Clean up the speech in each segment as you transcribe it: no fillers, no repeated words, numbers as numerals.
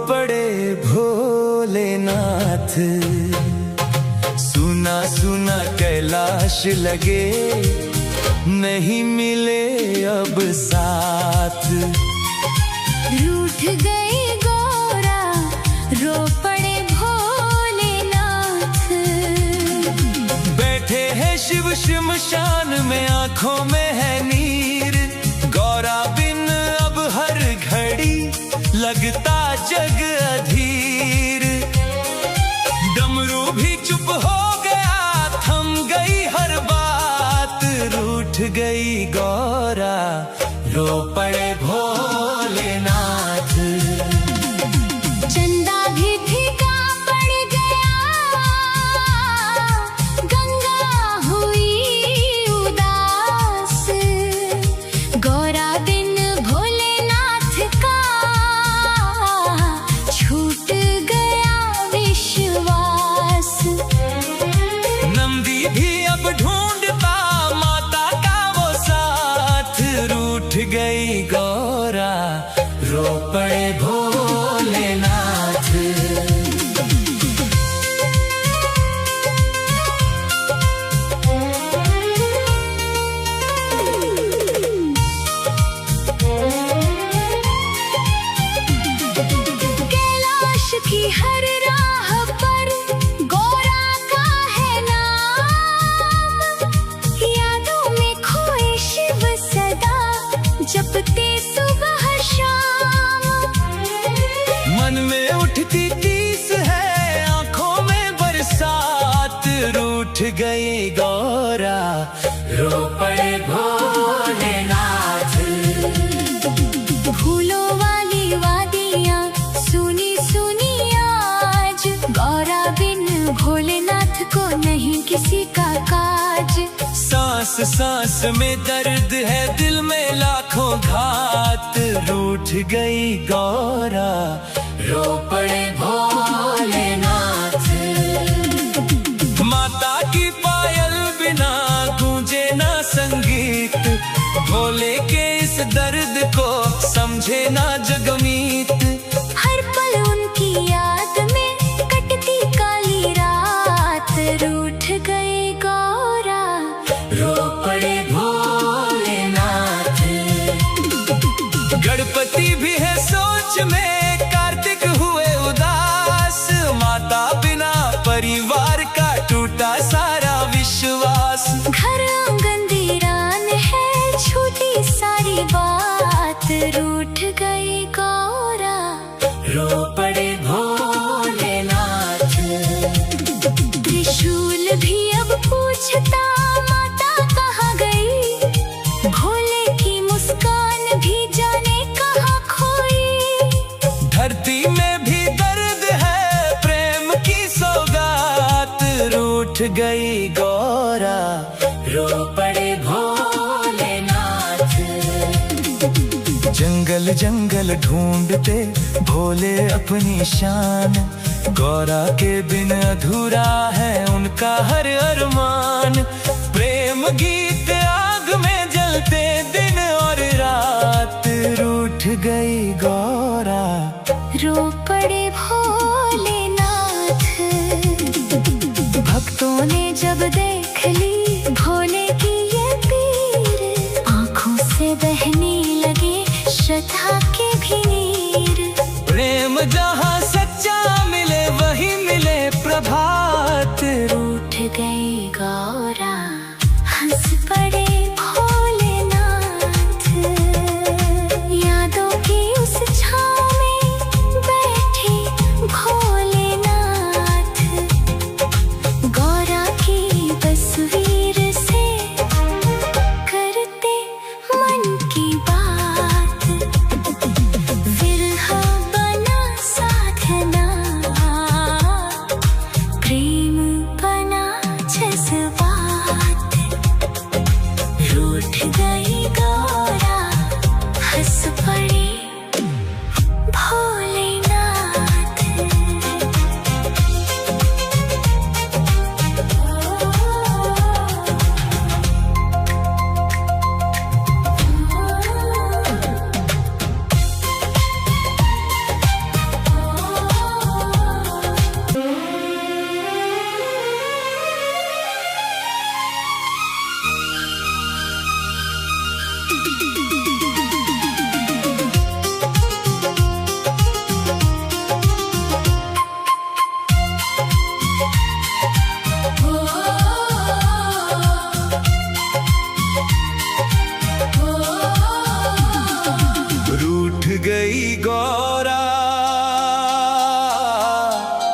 पड़े भोलेनाथ, सुना सुना कैलाश लगे, नहीं मिले अब साथ। रूठ गई गौरा, रो पड़े भोलेनाथ। बैठे हैं शिव श्मशान में, आंखों में है नीर, गौरा बिन अब हर घड़ी लगता जग अधीर। डमरू भी चुप हो गया, थम गई हर बात, रूठ गई गौरा, रो पड़े भोलेनाथ। चंदा भी फीका पड़ गया, गंगा हुई उदास, गौरा बिन भोलेनाथ का छूट गया विश्वास। नंदी भी अब ढूंढता माता का वो साथ, रूठ गई गौरा, रो पड़े भोलेनाथ। कैलाश की हर राह पर गौरा का है नाम, यादों में खोए शिव सदा जपते सुबह शाम। मन में उठती टीस है, आंखों में बरसात, रूठ गई गौरा, रो पड़े भोलेनाथ। फूलों वाली वादियाँ सुनी सुनी आज, गौरा बिन भोलेनाथ को नहीं किसी का काज। सांस सांस में दर्द है, दिल में लाखों घात, रूठ गई गौरा, रो पड़े भोलेनाथ। माता की पायल बिना गूंजे ना संगीत, भोले के इस दर्द को समझे ना जगमीत। हर पल उनकी याद में कटती काली रात, रूठ गई गौरा, रो पड़े भोलेनाथ। गणपति भी है सोच में, कार्तिक हुए उदास, माता बिना परिवार का टूटा सारा विश्वास। घर आंगन वीरान है, छूटी सारी बात, रूठ गई गौरा, रो पड़े भोलेनाथ। त्रिशूल भी अब पूछता माता कहाँ गई, भोले की मुस्कान भी जाने कहाँ खोई। धरती में भी दर्द है, प्रेम की सौगात, रूठ गई गौरा, रो पड़े भोलेनाथ। जंगल जंगल ढूंढते भोले अपनी शान, गौरा के बिन अधूरा है उनका हर अरमान। प्रेम गीत आग में जलते दिन और रात, रूठ गई गौरा, रो पड़े भोलेनाथ। भक्तों ने जब देख ली भोले की ये पीर, आंखों से बहने लगे श्रद्धा के भी नीर। प्रेम जहाँ सच्चा मिले वही मिले प्रभात, रूठ गई गौरा, हंस पड़े भोलेनाथ। यादों की उस छाँव में बैठे भोलेनाथ, गौरा की तस्वीर से करते मन की बात। विरह बना साथ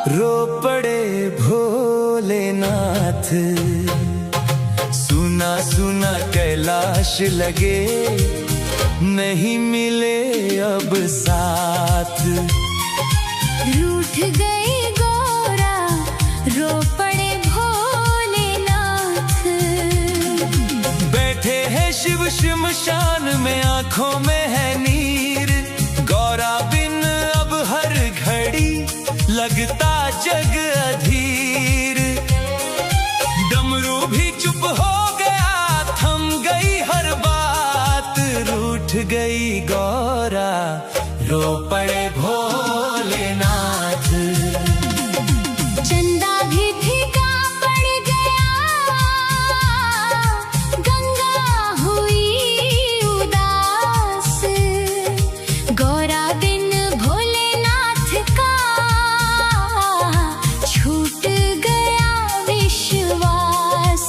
रो पड़े भोलेनाथ। सुना सुना कैलाश लगे, नहीं मिले अब साथ। रूठ गई गौरा, रो पड़े भोलेनाथ। बैठे हैं शिव श्मशान में, आंखों में है नीर। गौरा बिन अब हर घड़ी लगता जग अधीर। डमरू भी चुप हो गया, थम गई हर बात। रूठ गई गौरा, रो पड़े भोलेनाथ। चंदा भी फीका पड़ गया, गंगा हुई उदास। गौरा बिन भोलेनाथ का छूट गया विश्वास।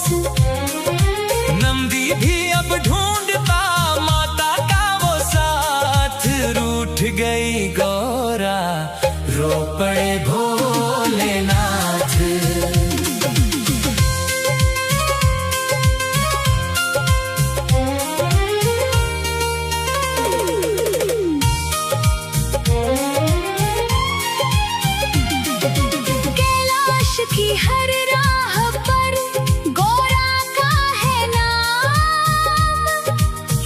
नंदी भी अब ढूंढता माता का वो साथ। रूठ गई गौरा, रो पड़े भोलेनाथ। कैलाश की हर राह पर गौरा का है नाम।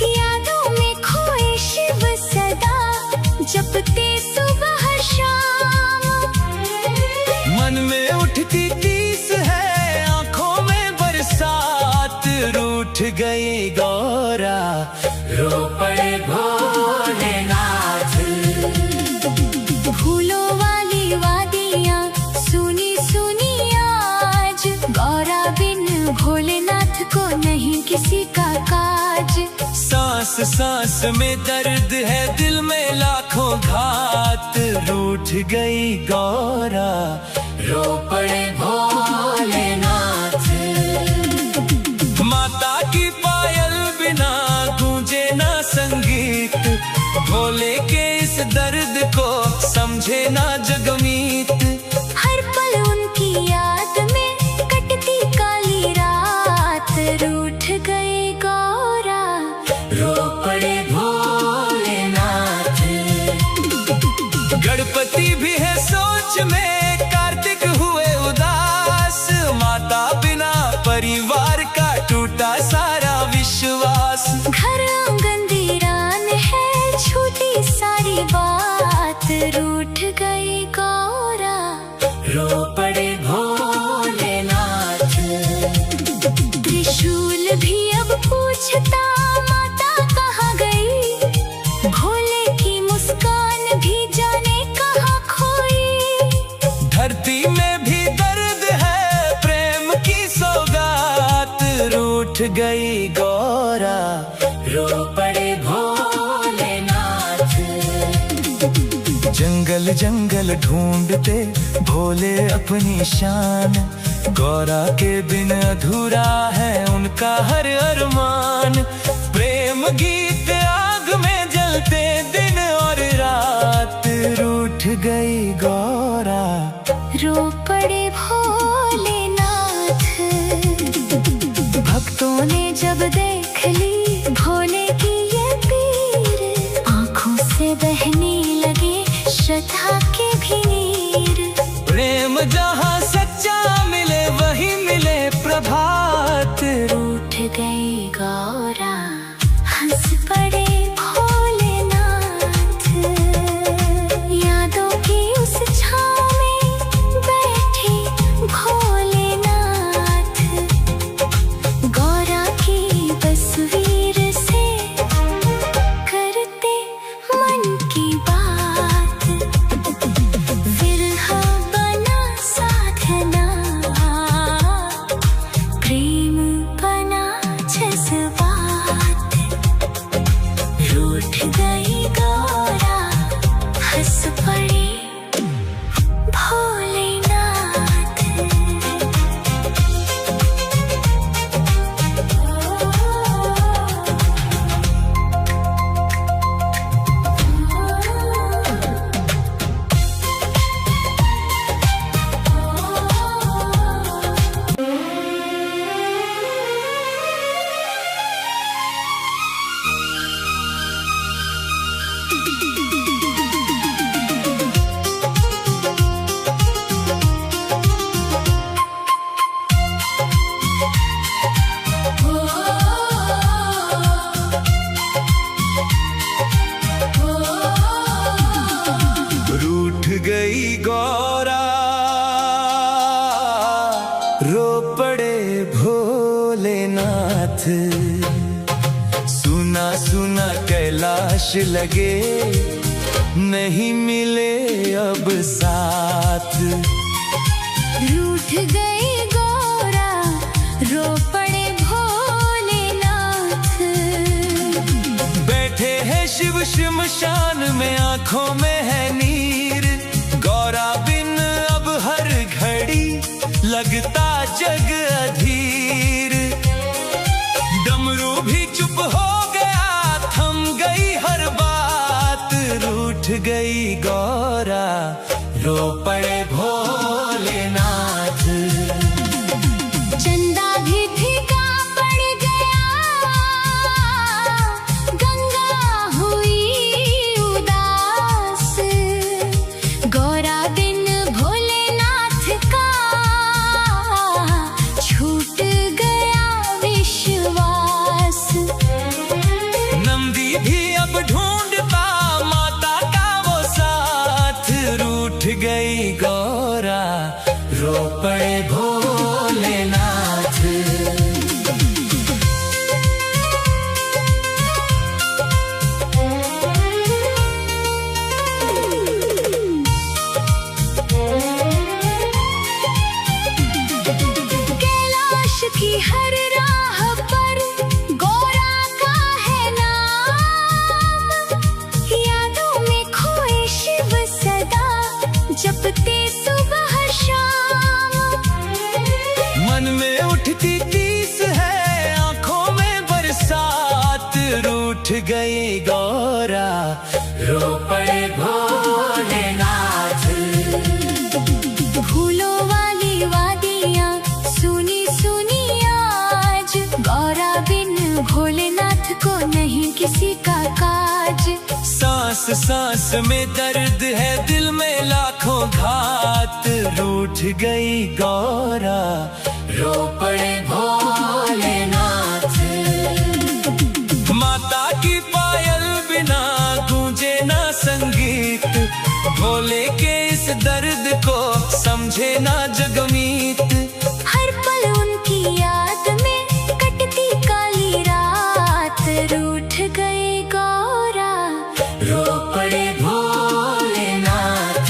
यादों में खोए शिव सदा, जपते सुबह शाम। मन में उठती टीस है, आंखों में बरसात। रूठ गई गौरा, रो पड़े भोलेनाथ। फूलों वाली वादियाँ सुनी सुनी आज। गौरा बिन भोलेनाथ को नहीं किसी का काज। सांस सांस में दर्द है, दिल में लाखों घात। रूठ गई गौरा, रो पड़े भोलेनाथ। माता की पायल बिना गूंजे ना संगीत। भोले के इस दर्द को समझे ना जगमीत। हर पल उनकी याद में कटती काली रात। रूठ गई गौरा, रो पड़े भोलेनाथ। गणपति भी है सोच में, कार्तिक हुए उदास। माता बिना परिवार का टूटा सारा विश्वास। घर आंगन वीरान है, छूटी सारी बात। रूठ गई गौरा, रो पड़े भोलेनाथ। त्रिशूल भी अब पूछता माता कहाँ गई। भोले की मुस्कान भी जाने कहाँ खोई। धरती में भी दर्द है, प्रेम की सौगात। रूठ गई गौरा, रो पड़े भोलेनाथ। जंगल जंगल ढूंढते भोले अपनी शान। गौरा के बिन अधूरा है उनका हर अरमान। प्रेम गीत आग में जलते दिन और रात। रूठ गई गौरा, रो पड़े भोलेनाथ। भक्तों ने जब देख ली भोले की ये पीर, आंखों से बहने लगे श्रद्धा के भी नीर। प्रेम जहाँ सच्चा मिले वही मिले प्रभात। रूठ गई गौरा, हंस पड़े भोलेनाथ। यादों की उस छाँव में बैठे भोलेनाथ। गौरा की तस्वीर से करते मन की बात। विरह बना सा रूठ गई गौरा, रो पड़े भोलेनाथ। सुना सुना कैलाश लगे, नहीं मिले अब साथ। रूठ गई गौरा, रो पड़े भोलेनाथ। बैठे हैं शिव श्मशान में, आंखों में है नीर। गौरा बिन अब हर घड़ी लगता जग अधीर। डमरू भी चुप हो गया, थम गई हर बात। रूठ गई गौरा, रो पड़े भोलेनाथ। चंदा भी फीका पड़ गया, गंगा हुई उदास। गौरा बिन भोलेनाथ का छूट गया विश्वास। नंदी भी अब ढूंढता माता का वो साथ। रूठ गई गौरा, रो पड़े भोलेनाथ। कैलाश की हर राह पर गौरा का है नाम। यादों में खोए शिव सदा, जपते सुबह शाम। मन में उठती तीस है, आंखों में बरसात। रूठ गई गौरा, रो पड़े भोलेनाथ। फूलों वाली वादियाँ सुनी सुनी आज। गौरा बिन भोलेनाथ को नहीं किसी का काज। सांस सांस में दर्द है, दिल में लाखों घात। रूठ गई गौरा, रो पड़े भोलेनाथ। माता की पायल बिना गूंजे ना संगीत। भोले के इस दर्द को समझे ना जगमीत। हर पल उनकी याद में कटती काली रात। रूठ गई गौरा, रो पड़े भोलेनाथ।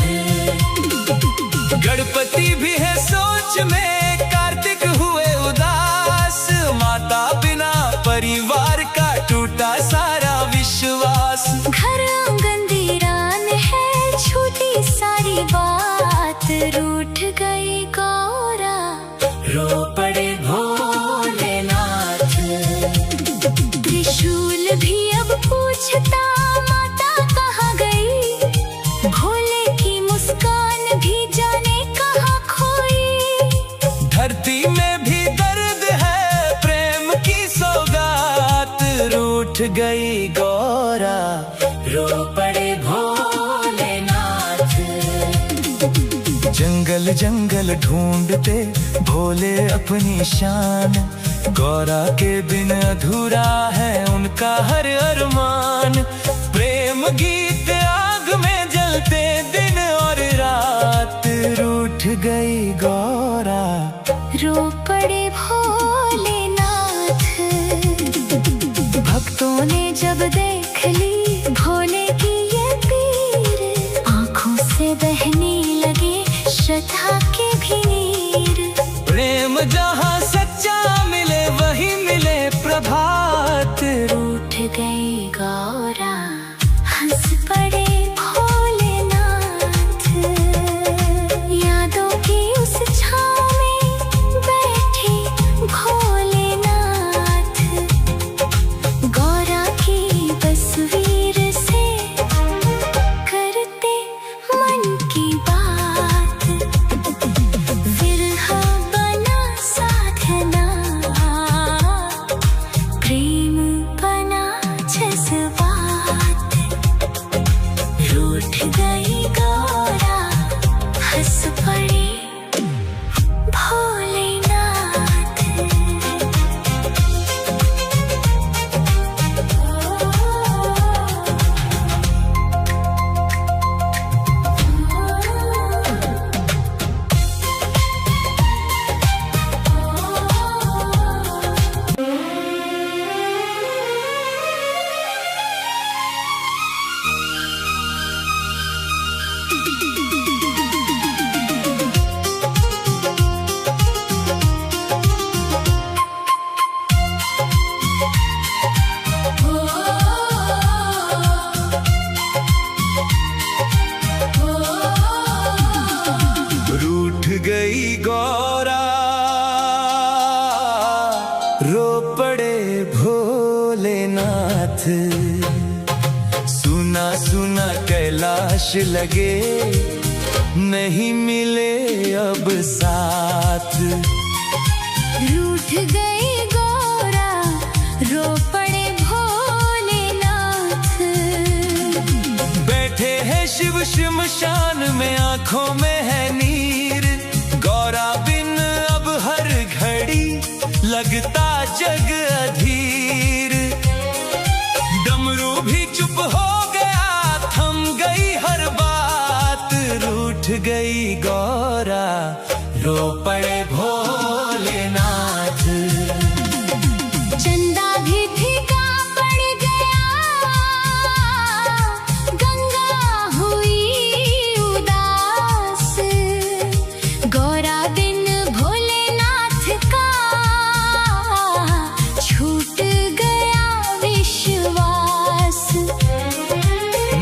गणपति भी है सोच में, कार्तिक हुए उदास। माता बिना परिवार का टूटा सारा विश्वास। घर आंगन वीरान है, छूटी सारी बात। रूठ गई गौरा, रो पड़े भोलेनाथ। त्रिशूल भी अब पूछता माता कहाँ गई। भोले की मुस्कान भी जाने कहाँ खोई। धरती में भी दर्द है, प्रेम की सौगात। रूठ गई गौरा, रो पड़े भोलेनाथ। जंगल जंगल ढूंढते भोले अपनी शान। गौरा के बिन अधूरा है उनका हर अरमान। प्रेम गीत आग में जलते दिन और रात। रूठ गई गौरा, रो पड़े भोलेनाथ। भक्तों ने जब देख ली भोले की ये पीर, आंखों से बहने लगे श्रद्धा के भी नीर। प्रेम जहाँ सच्चा मिले वही मिले प्रभात। रूठ गई गौरा, हंस पड़े भोलेनाथ। यादों की उस छाँव में बैठे भोलेनाथ। गौरा की तस्वीर से करते मन की बात। विरहा बना साथ लगे, नहीं मिले अब साथ। रूठ गई गौरा, रो पड़े भोलेनाथ। बैठे हैं शिव श्मशान में, आंखों में है नीर। गौरा बिन अब हर घड़ी लगता जग अधीर। डमरू भी चुप हो गया, थम गई हर बात। रूठ गई गौरा, रो पड़े भोलेनाथ। चंदा भी फीका पड़ गया, गंगा हुई उदास। गौरा बिन भोलेनाथ का छूट गया विश्वास।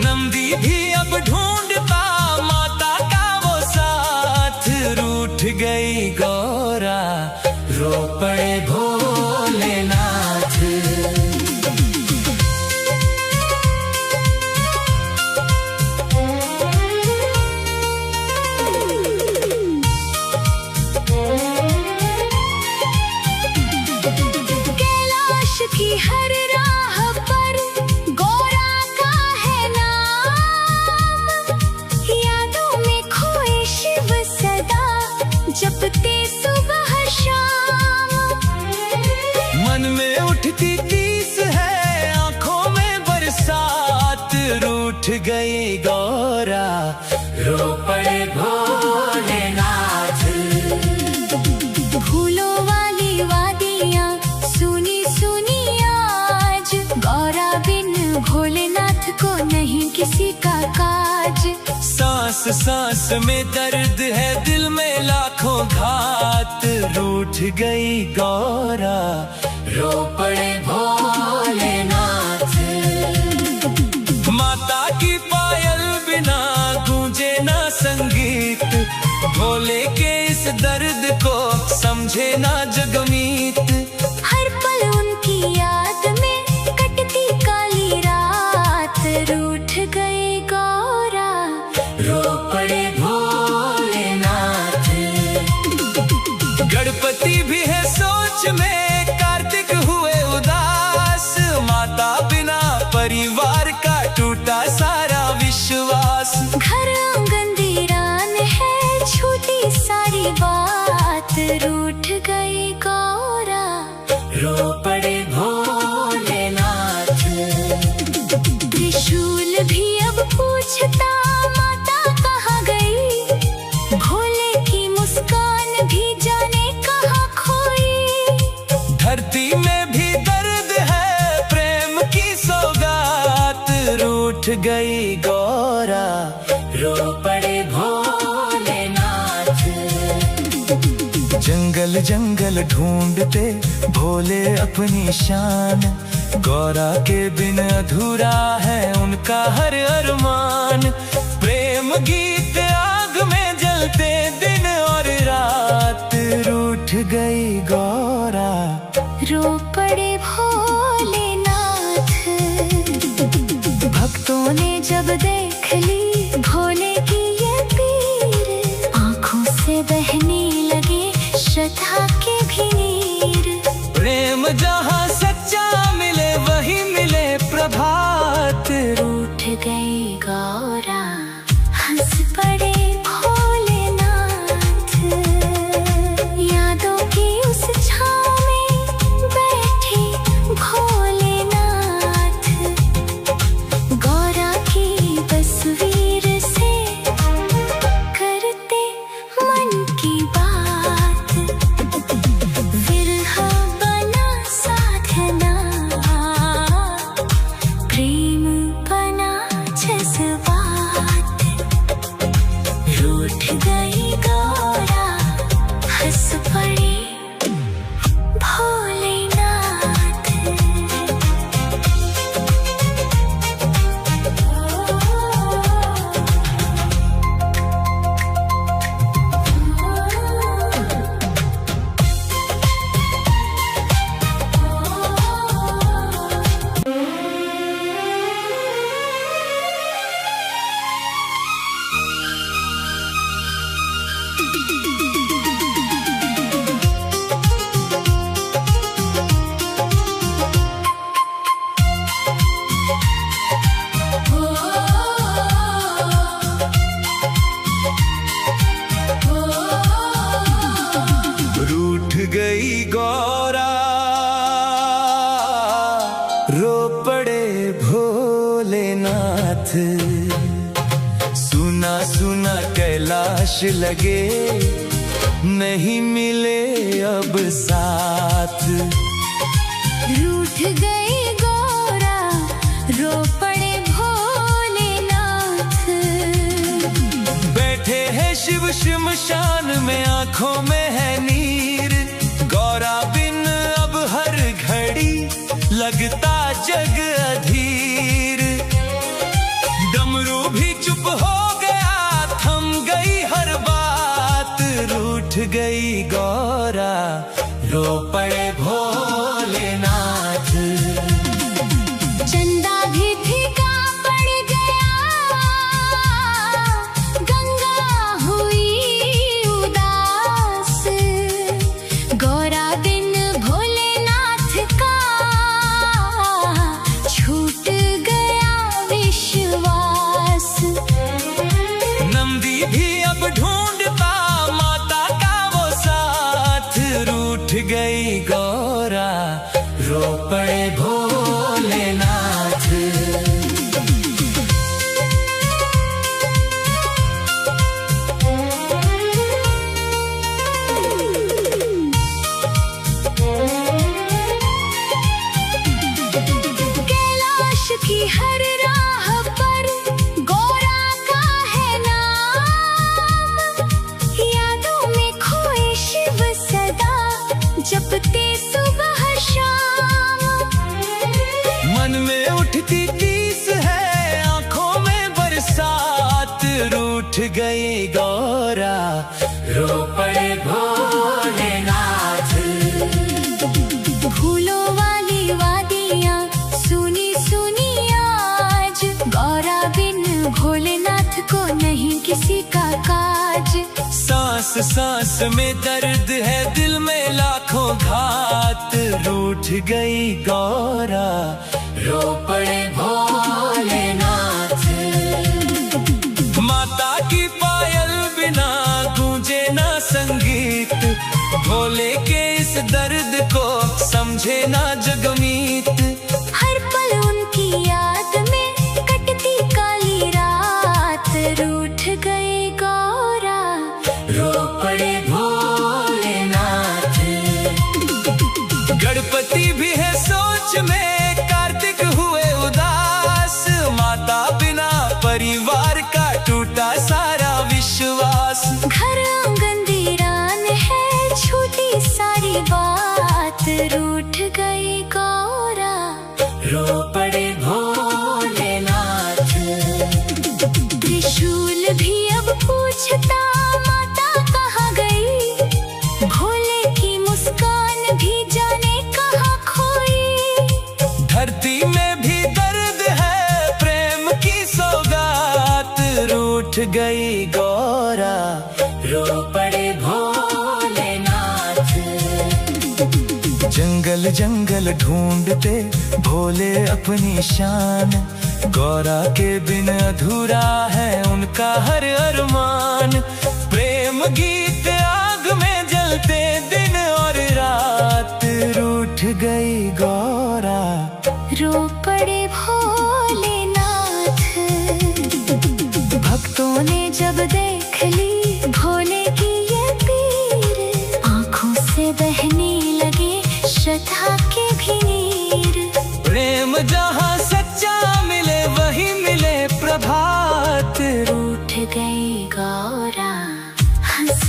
नंदी भी अब ढूंढता माता का वो साथ। रूठ गई गौरा, रो पड़े भोलेनाथ। कैलाश की हर राह पर गौरा का है नाम। यादों में खोए शिव सदा, जपते सुबह शाम। मन में उठती तीस है, आंखों में बरसात। रूठ गई गौरा, रो पड़े भोलेनाथ। फूलों वाली वादियाँ सुनी सुनी आज। गौरा बिन भोलेनाथ को नहीं किसी का काज। सांस सांस में दर्द है, दिल में लाखों घात। रूठ गई गौरा, रो पड़े भोलेनाथ। माता की पायल बिना गूंजे ना संगीत। भोले के इस दर्द को समझे ना जगमीत। हर पल उनकी याद में कटती काली रात। रूठ गई गौरा, रो पड़े भोलेनाथ। गणपति भी है सोच में, कार्तिक हुए उदास। माता बिना परिवार का टूटा सारा विश्वास। घर आंगन वीरान है, छूटी सारी बात। रूठ गई गौरा, रो पड़े भोलेनाथ। त्रिशूल भी अब पूछता माता कहाँ गई। भोले की मुस्कान भी जाने कहाँ खोई। धरती में भी दर्द है, प्रेम की सौगात। रूठ गई गौरा, रो पड़े भोलेनाथ। जंगल जंगल ढूंढते भोले अपनी शान। गौरा के बिन अधूरा है उनका हर अरमान। प्रेम गीत आग में जलते दिन और रात। रूठ गई गौरा, रो पड़े भोलेनाथ। भक्तों ने जब देख ली भोले की ये पीर, आंखों से बहने लगे श्रद्धा के भी नीर। प्रेम जहाँ सच्चा मिले वही मिले प्रभात। रूठ गई गौरा, हंस पड़े भोलेनाथ। यादों की उस छाँव में बैठे भोलेनाथ। गौरा की तस्वीर से करते मन की बात। विरह बना साधना, प्रेम बना जज्बात। रूठ गई गौरा, हंस पड़े भोलेनाथ। गौरा, रो पड़े भोलेनाथ। सुना सुना कैलाश लगे, नहीं मिले अब साथ। रूठ गई गौरा, रो पड़े भोलेनाथ। बैठे हैं शिव श्मशान में, आंखों में है नीर। गौरा बिन अब हर घड़ी लगता जग अधीर। डमरू भी चुप हो गया, थम गई हर बात। रूठ गई गौरा, रो पड़े भोलेनाथ। चंदा भी फीका पड़ गया, गंगा हुई उदास। गौरा बिन भोलेनाथ का छूट गया विश्वास। नंदी भी अब ढूंढता माता का वो साथ। रूठ गई गौरा, रो पड़े भोलेनाथ। कैलाश की हर राह पर गौरा का है नाम। यादों में खोए शिव सदा, जपते सुबह शाम। मन में उठती तीस है, आंखों में बरसात। रूठ गई गौरा, रो पड़े भोलेनाथ। फूलों वाली वादियाँ सुनी सुनी आज। गौरा बिन भोलेनाथ को नहीं किसी का काज। सांस सांस में दर्द है, दिल में लाखों घात। रूठ गई गौरा, रो पड़े भोलेनाथ। माता की पायल बिना गूंजे ना संगीत। भोले के इस दर्द को समझे ना जगमीत। हर पल उनकी याद में कटती काली रात। रूठ गई गौरा, रो पड़े भोलेनाथ। गणपति भी है सोच में, कार्तिक हुए उदास। माता बिना परिवार का टूटा सारा विश्वास। घर आंगन वीरान है, छूटी सारी बात। रूठ गई गौरा, रो पड़े भोलेनाथ। त्रिशूल भी अब पूछता माता कहाँ गई। भोले की मुस्कान भी जाने कहाँ खोई। धरती में भी दर्द है, प्रेम की सौगात। रूठ गई गौरा, रो पड़े भोलेनाथ। जंगल जंगल ढूंढते भोले अपनी शान। गौरा के बिन अधूरा है उनका हर अरमान। प्रेम गीत आग में जलते दिन और रात। रूठ गई गौरा, रो पड़े भोलेनाथ। भक्तों ने जब देख ली भोले की ये पीर, आंखों से बहने लगे श्रद्धा के भी नीर। प्रेम जहाँ सच्चा मिले वही मिले प्रभात। रूठ गई गौरा, हंस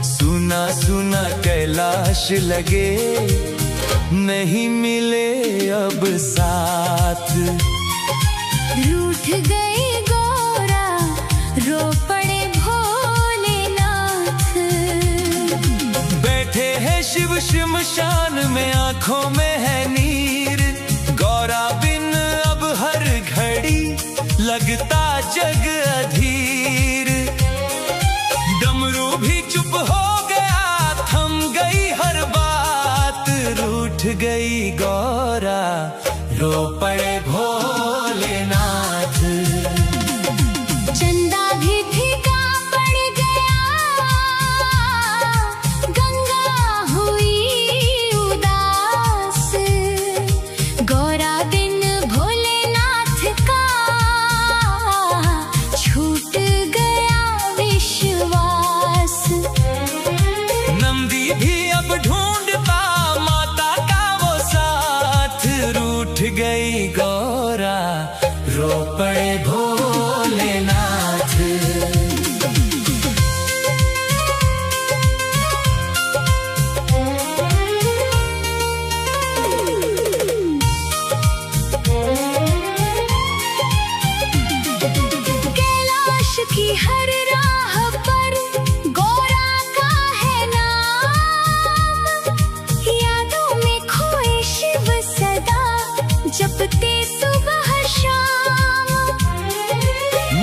सुना सुना कैलाश लगे, नहीं मिले अब साथ। रूठ गई गौरा, रो पड़े भोलेनाथ। बैठे हैं शिव श्मशान में, आंखों में है नीर। गौरा बिन अब हर घड़ी लगता जग अधीर। डमरू भी चुप हो गया, थम गई हर बात। रूठ गई गौरा, रो पड़े भोलेनाथ। चंदा भी फीका पड़ गया, गंगा हुई उदास। गौरा बिन भोलेनाथ का छूट गया विश्वास। नंदी भी अब ढूंढता माता का वो साथ। रूठ गई गौरा, रो पड़े भोलेनाथ। कैलाश की हर राह पर गौरा का है नाम। यादों में खोए शिव सदा, जपते सुबह शाम।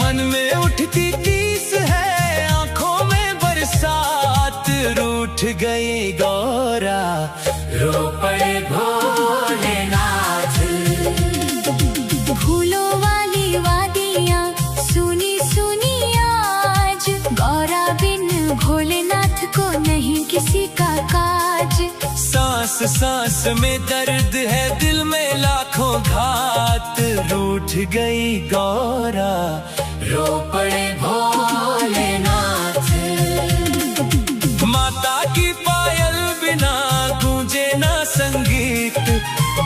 मन में उठती तीस है, आंखों में बरसात। रूठ गई गौरा, रो पड़े भोलेनाथ। फूलों वाली वादियाँ सुनी सुनी आज। गौरा बिन भोलेनाथ को नहीं किसी का काज। सांस सांस में दर्द है, दिल में लाखों घात। रूठ गई गौरा, रो पड़े भोलेनाथ। माता की पायल बिना गूंजे ना संगीत।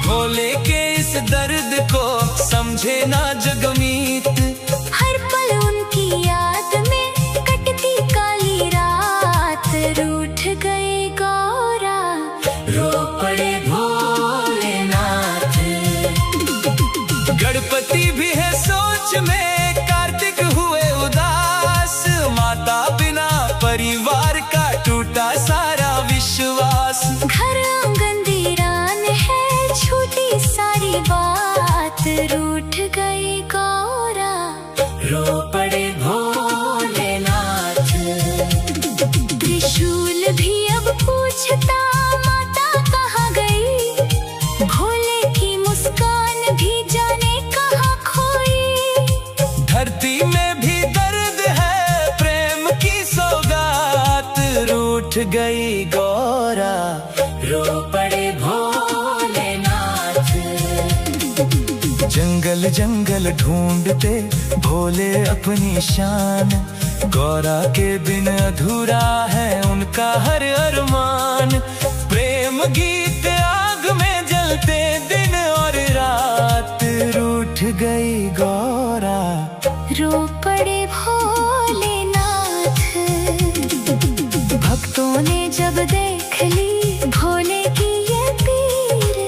भोले के इस दर्द को समझे ना जगमीत। हर पल उनकी याद में कटती काली रात। रूठ गई गौरा, रो पड़े भोलेनाथ। गणपति भी है सोच में, कार्तिक हुए उदास। माता बिना परिवार का टूटा सारा विश्वास। घर आंगन वीरान है, छूटी सारी बात। रूठ गई गौरा, रो पड़े भोलेनाथ। त्रिशूल भी अब पूछता माता कहाँ गई। भोले की मुस्कान भी जाने कहाँ खोई। धरती में भी दर्द है, प्रेम की सौगात। रूठ गई गौरा, रो पड़े भोलेनाथ। जंगल जंगल ढूंढते भोले अपनी शान। गौरा के बिन अधूरा है उनका हर अरमान। प्रेम गीत आग में जलते दिन और रात। रूठ गई गौरा, रो पड़े भोलेनाथ। भक्तों ने जब देख ली भोले की ये पीर।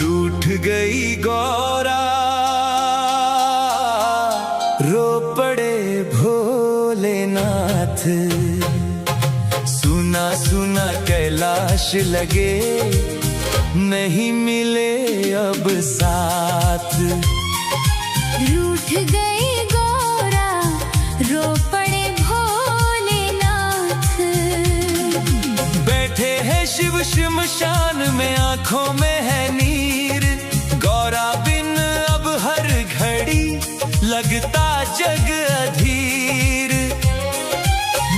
रूठ गई गौरा, रो पड़े भोलेनाथ। सुना सुना कैलाश लगे, नहीं मिले अब साथ। रूठ गई गौरा, रो पड़े भोलेनाथ। बैठे हैं शिव श्मशान में, आंखों में है नीर। गौरा बिन अब हर घड़ी लगता जग अधीर।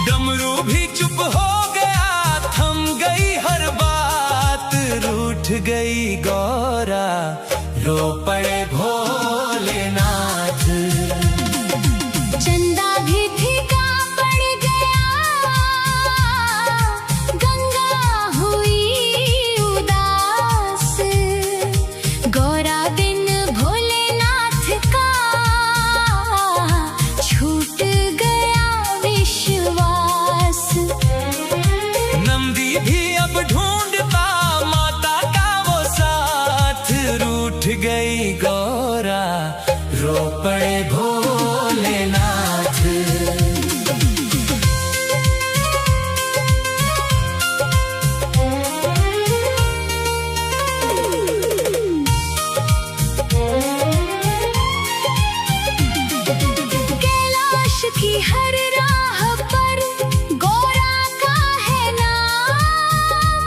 डमरू भी चुप हो गया, थम गई हर बात। रूठ गई गौरा, रो पड़े भोलेनाथ। चंदा भी फीका पड़ गया, गंगा हुई उदास, गौरा बिन भोलेनाथ का छूट गया विश्वास। नंदी भी अब ढूंढता माता का वो साथ, रूठ गई गौरा, रो पड़े भोलेनाथ। कैलाश की हर राह पर गौरा का है नाम,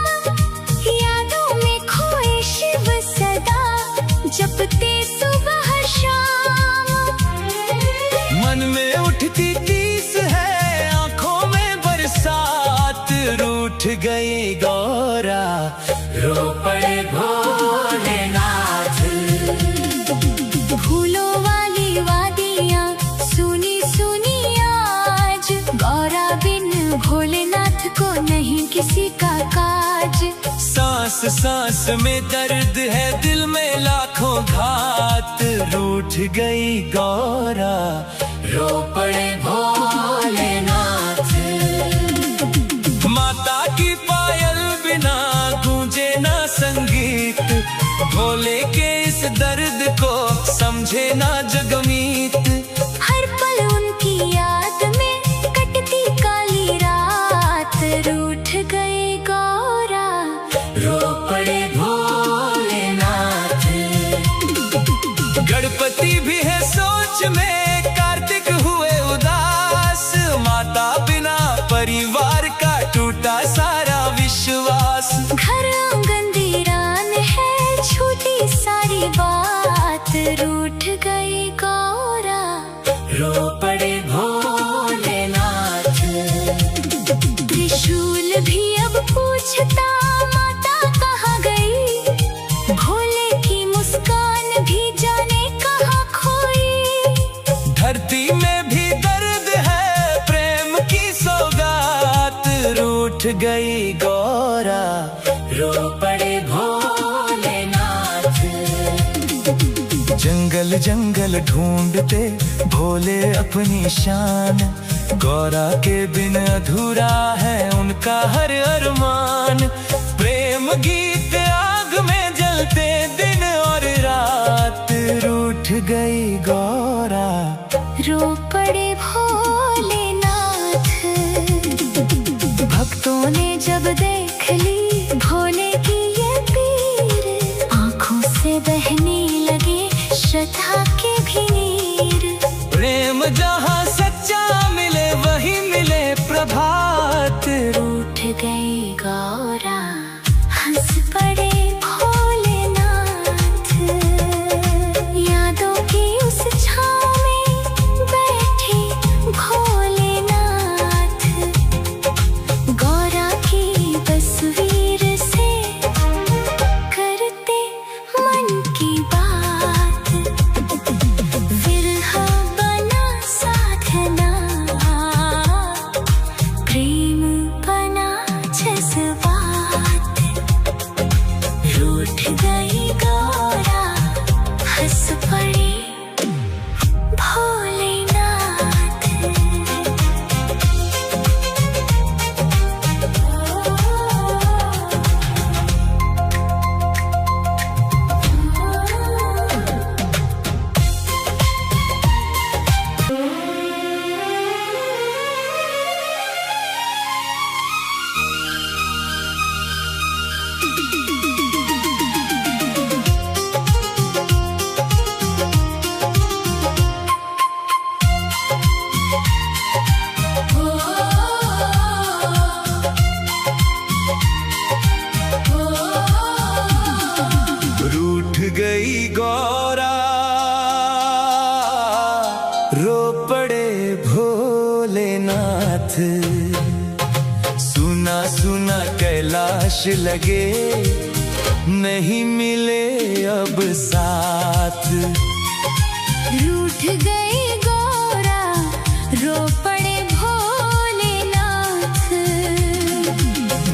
यादों में खोए शिव सदा जपते सुबह शाम। मन में उठती तीस है, आंखों में बरसात, रूठ गई गौरा, रो पड़े भोलेनाथ। फूलों वाली वादियाँ सुनी सुनी आज, गौरा बिन भोलेनाथ को नहीं किसी का काज। सांस सांस में दर्द है, दिल में लाखों घात, रूठ गई गौरा, रो पड़े भोलेनाथ। माता की पायल बिना गूंजे ना संगीत, भोले के इस दर्द को समझे ना जगमीत। हर पल उनकी याद में कटती काली रात, रूठ गए गौरा, रो पड़े भोलेनाथ। गणपति भी है सोच में, कार्तिक हुए उदास, माता बिना परिवार का टूटा सारा विश्वास। घर आंगन वीरान है, छूटी सारी बात, रूठ गई गौरा, रो पड़े भोलेनाथ। त्रिशूल भी अब पूछता माता कहाँ गई, भोले की मुस्कान भी जाने कहाँ खोई। धरती में भी दर्द है, प्रेम की सौगात, रूठ गई गौरा, रो पड़े भोलेनाथ। जंगल जंगल ढूंढते भोले अपनी शान, गौरा के बिन अधूरा है उनका हर अरमान। प्रेम गीत आग में जलते दिन और रात, रूठ गई गौरा, रो पड़े भोलेनाथ। भक्तों ने जब देख ली भोले की ये पीर, आंखों से बहने लगे श्रद्धा के भी नीर। प्रेम जहाँ सच्चा मिले वही मिले प्रभात, रूठ गई गौरा, हंस पड़े भोलेनाथ। यादों की उस छाँव में बैठे भोलेनाथ, गौरा की तस्वीर से करते मन की बात। विरहा बना साधना, प्रेम बना जज्बात, रूठ गई गौरा, हंस पड़े भोलेनाथ। भोलेनाथ। सुना सुना कैलाश लगे नहीं मिले अब साथ। रूठ गई गौरा, रो पड़े भोलेनाथ।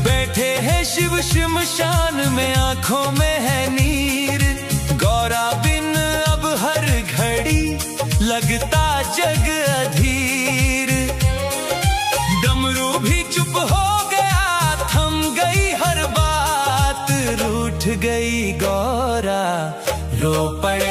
बैठे हैं शिव शमशान में, आंखों में है नीर। गौरा बिन अब हर घड़ी लगता जग अधीर। डमरू भी चुप हो गया, थम गई हर बात। रूठ गई गौरा, रो पड़े